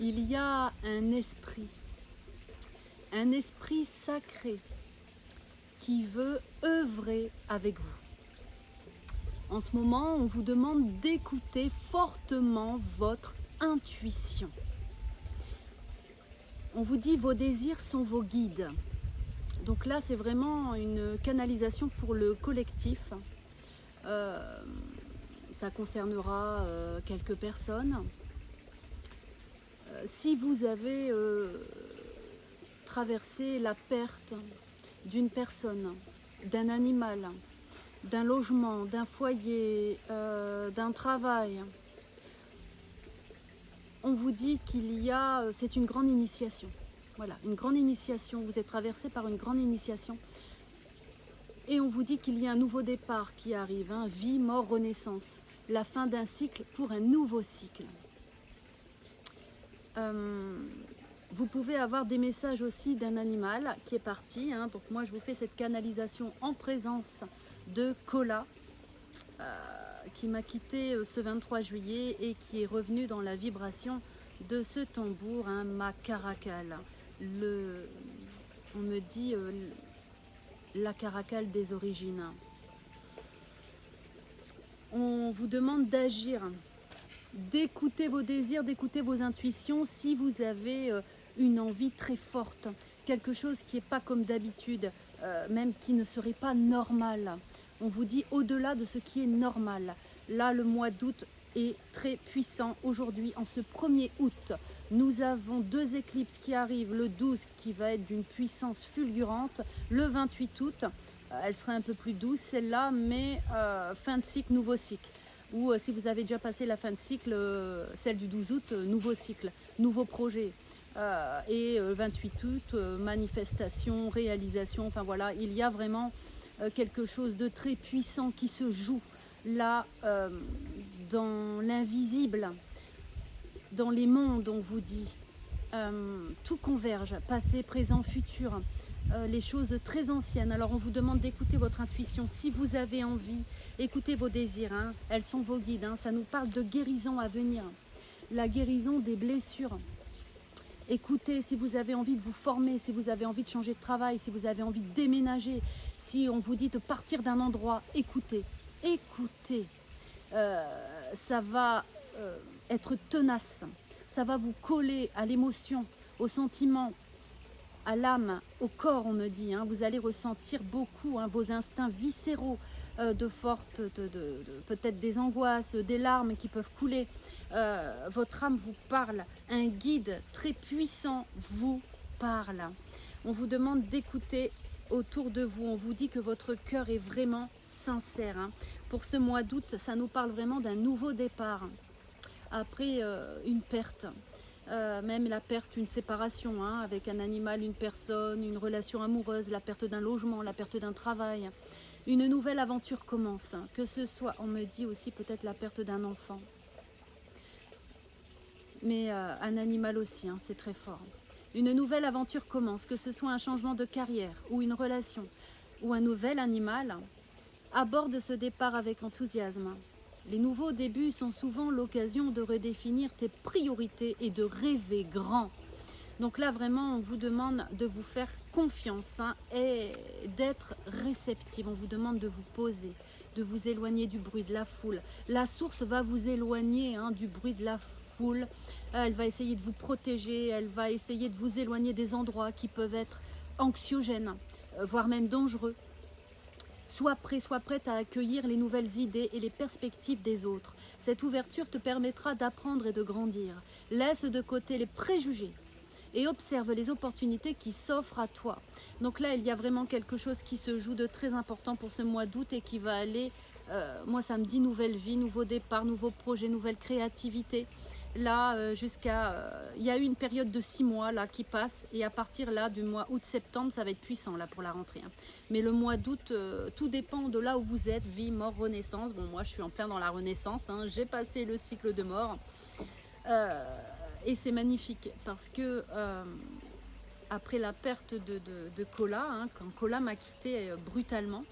Il y a un esprit sacré qui veut œuvrer avec vous. En ce moment, on vous demande d'écouter fortement votre intuition. On vous dit vos désirs sont vos guides. Donc là, c'est vraiment une canalisation pour le collectif. Ça concernera quelques personnes. Si vous avez traversé la perte d'une personne, d'un animal, d'un logement, d'un foyer, d'un travail, on vous dit qu'il y a, c'est une grande initiation. Voilà, une grande initiation, vous êtes traversé par une grande initiation. Et on vous dit qu'il y a un nouveau départ qui arrive, hein, vie, mort, renaissance. La fin d'un cycle pour un nouveau cycle. Vous pouvez avoir des messages aussi d'un animal qui est parti. Hein, donc moi, je vous fais cette canalisation en présence de Kola, qui m'a quitté ce 23 juillet et qui est revenu dans la vibration de ce tambour, hein, ma caracal. On me dit la caracal des origines. On vous demande d'agir, d'écouter vos désirs, d'écouter vos intuitions si vous avez une envie très forte, quelque chose qui n'est pas comme d'habitude, même qui ne serait pas normal. On vous dit au-delà de ce qui est normal. Là, le mois d'août est très puissant. Aujourd'hui, en ce 1er août, nous avons 2 éclipses qui arrivent. Le 12 qui va être d'une puissance fulgurante. Le 28 août, elle sera un peu plus douce celle-là, mais fin de cycle, nouveau cycle. Ou si vous avez déjà passé la fin de cycle, celle du 12 août, nouveau cycle, nouveau projet. Et 28 août, manifestation, réalisation, enfin voilà, il y a vraiment quelque chose de très puissant qui se joue là dans l'invisible, dans les mondes, on vous dit. Tout converge, passé, présent, futur, les choses très anciennes. Alors on vous demande d'écouter votre intuition si vous avez envie, écoutez vos désirs, hein. Elles sont vos guides, hein. Ça nous parle de guérison à venir, la guérison des blessures. Écoutez, si vous avez envie de vous former, si vous avez envie de changer de travail, si vous avez envie de déménager, si on vous dit de partir d'un endroit, écoutez, écoutez. Ça va être tenace, ça va vous coller à l'émotion, au sentiment, à l'âme, au corps, on me dit. Hein. Vous allez ressentir beaucoup, hein, vos instincts viscéraux, de fortes, peut-être des angoisses, des larmes qui peuvent couler. Votre âme vous parle, un guide très puissant vous parle. On vous demande d'écouter autour de vous. On vous dit que votre cœur est vraiment sincère. Hein. Pour ce mois d'août, ça nous parle vraiment d'un nouveau départ. Après une perte. Même la perte, une séparation, hein, avec un animal, une personne, une relation amoureuse, la perte d'un logement, la perte d'un travail. Une nouvelle aventure commence, que ce soit, on me dit aussi peut-être la perte d'un enfant. Mais un animal aussi, hein, c'est très fort. Une nouvelle aventure commence, que ce soit un changement de carrière ou une relation ou un nouvel animal. Aborde ce départ avec enthousiasme. Les nouveaux débuts sont souvent l'occasion de redéfinir tes priorités et de rêver grand. Donc là, vraiment, on vous demande de vous faire confiance, hein, et d'être réceptive. On vous demande de vous poser, de vous éloigner du bruit de la foule. La source va vous éloigner, hein, du bruit de la foule. Elle va essayer de vous protéger, elle va essayer de vous éloigner des endroits qui peuvent être anxiogènes, voire même dangereux. Sois prêt, sois prête à accueillir les nouvelles idées et les perspectives des autres. Cette ouverture te permettra d'apprendre et de grandir. Laisse de côté les préjugés et observe les opportunités qui s'offrent à toi. Donc là, il y a vraiment quelque chose qui se joue de très important pour ce mois d'août et qui va aller, moi ça me dit nouvelle vie, nouveau départ, nouveau projet, nouvelle créativité. Là, il y a eu une période de 6 mois là qui passe et à partir là du mois août-septembre, ça va être puissant là pour la rentrée. Hein. Mais le mois d'août, tout dépend de là où vous êtes, vie, mort, renaissance. Bon, moi je suis en plein dans la renaissance, hein. J'ai passé le cycle de mort. Et c'est magnifique parce que après la perte de Kola, hein, quand Kola m'a quitté brutalement,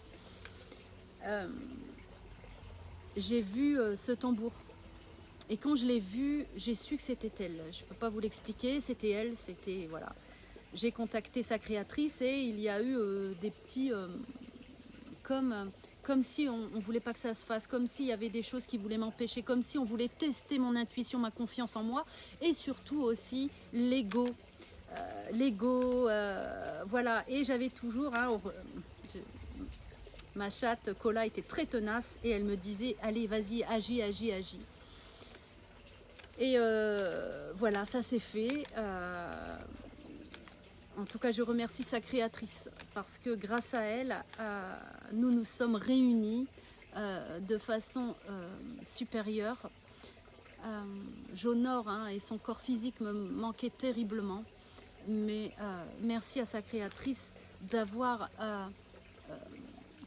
j'ai vu ce tambour Et quand je l'ai vue, j'ai su que c'était elle. Je ne peux pas vous l'expliquer, c'était elle, c'était... Voilà. J'ai contacté sa créatrice et il y a eu des petits... comme si on ne voulait pas que ça se fasse, comme s'il y avait des choses qui voulaient m'empêcher, comme si on voulait tester mon intuition, ma confiance en moi, et surtout aussi l'ego. Voilà. Et j'avais toujours... Hein, ma chatte Cola était très tenace et elle me disait « Allez, vas-y, agis, agis, agis ». Et voilà, ça c'est fait. En tout cas, je remercie sa créatrice parce que grâce à elle, nous nous sommes réunis de façon supérieure. J'honore hein, et son corps physique me manquait terriblement. Mais merci à sa créatrice d'avoir,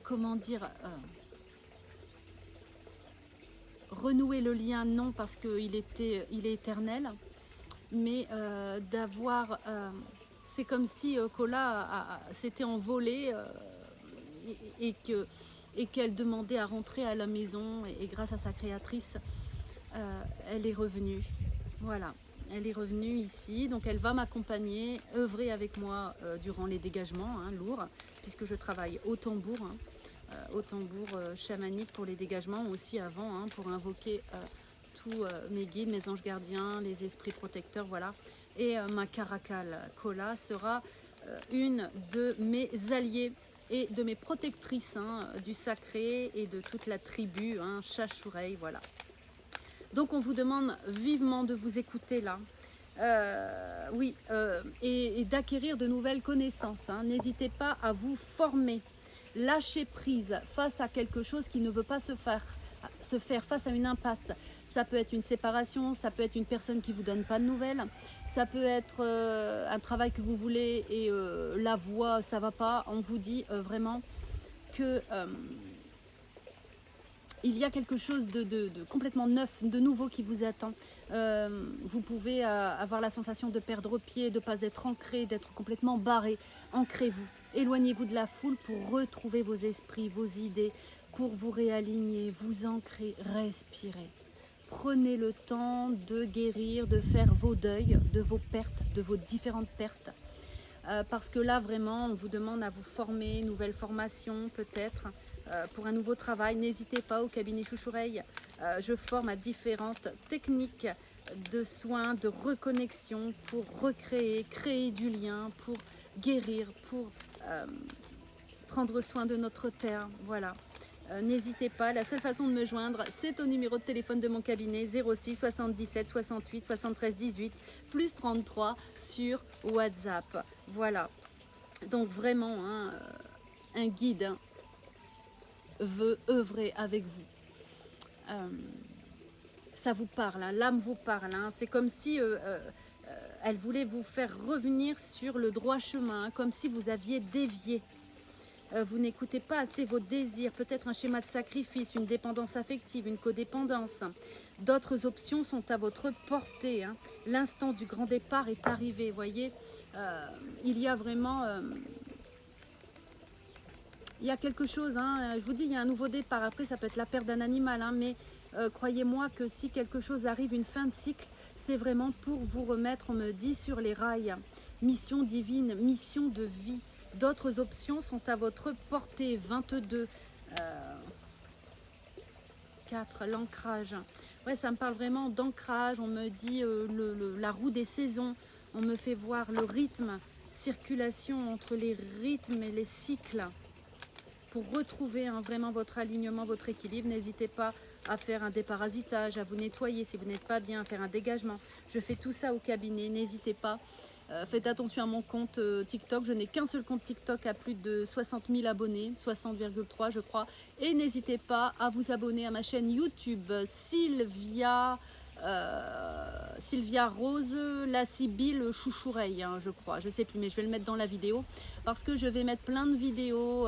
comment dire, renoué le lien, non parce qu'il est éternel, mais d'avoir... c'est comme si Cola s'était envolée et qu'elle demandait à rentrer à la maison et grâce à sa créatrice, elle est revenue. Voilà, elle est revenue ici, donc elle va m'accompagner, œuvrer avec moi durant les dégagements hein, lourds, puisque je travaille au tambour, chamanique pour les dégagements, aussi avant hein, pour invoquer tous mes guides, mes anges gardiens, les esprits protecteurs, voilà. Et ma caracal Cola sera une de mes alliées et de mes protectrices hein, du sacré et de toute la tribu, hein, Chachoureille, voilà. Donc on vous demande vivement de vous écouter là. Oui, et d'acquérir de nouvelles connaissances. Hein. N'hésitez pas à vous former. Lâcher prise face à quelque chose qui ne veut pas se faire face à une impasse. Ça peut être une séparation, ça peut être une personne qui ne vous donne pas de nouvelles, ça peut être un travail que vous voulez et la voix, ça ne va pas. On vous dit vraiment que il y a quelque chose de complètement neuf, de nouveau qui vous attend. Vous pouvez avoir la sensation de perdre pied, de ne pas être ancré, d'être complètement barré. Ancrez-vous, éloignez-vous de la foule pour retrouver vos esprits, vos idées, pour vous réaligner, vous ancrer, respirer. Prenez le temps de guérir, de faire vos deuils, de vos pertes, de vos différentes pertes. Parce que là, vraiment, on vous demande à vous former, nouvelle formation peut-être, pour un nouveau travail. N'hésitez pas au cabinet Chouchoureille. Je forme à différentes techniques de soins, de reconnexion, pour recréer, créer du lien, pour guérir, pour prendre soin de notre terre. Voilà. N'hésitez pas, la seule façon de me joindre, c'est au numéro de téléphone de mon cabinet 06 77 68 73 18 plus 33 sur WhatsApp. Voilà, donc vraiment, hein, un guide hein, veut œuvrer avec vous. Ça vous parle, hein, l'âme vous parle, hein, c'est comme si elle voulait vous faire revenir sur le droit chemin, hein, comme si vous aviez dévié. Vous n'écoutez pas assez vos désirs, peut-être un schéma de sacrifice, une dépendance affective, une codépendance. D'autres options sont à votre portée. Hein. L'instant du grand départ est arrivé, voyez. Il y a vraiment... il y a quelque chose, hein, je vous dis, il y a un nouveau départ. Après, ça peut être la perte d'un animal, hein, mais croyez-moi que si quelque chose arrive, une fin de cycle, c'est vraiment pour vous remettre, on me dit, sur les rails. Mission divine, mission de vie. D'autres options sont à votre portée. 22. 4. L'ancrage. Ouais, ça me parle vraiment d'ancrage. On me dit la roue des saisons. On me fait voir le rythme, circulation entre les rythmes et les cycles. Pour retrouver hein, vraiment votre alignement, votre équilibre, n'hésitez pas à faire un déparasitage, à vous nettoyer si vous n'êtes pas bien, à faire un dégagement. Je fais tout ça au cabinet, n'hésitez pas. Faites attention à mon compte TikTok. Je n'ai qu'un seul compte TikTok à plus de 60 000 abonnés, 60,3 je crois. Et n'hésitez pas à vous abonner à ma chaîne YouTube Sylvia Rose, la Sibylle Chouchoureille, hein, je crois. Je ne sais plus, mais je vais le mettre dans la vidéo. Parce que je vais mettre plein de vidéos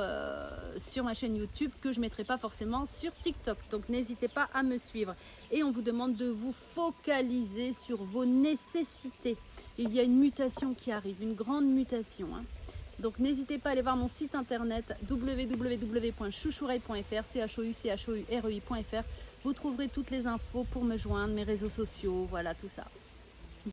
sur ma chaîne YouTube que je ne mettrai pas forcément sur TikTok. Donc n'hésitez pas à me suivre. Et on vous demande de vous focaliser sur vos nécessités. Il y a une mutation qui arrive, une grande mutation. Hein. Donc n'hésitez pas à aller voir mon site internet www.chouchoureille.fr, chouchourei.fr. Vous trouverez toutes les infos pour me joindre, mes réseaux sociaux, voilà tout ça.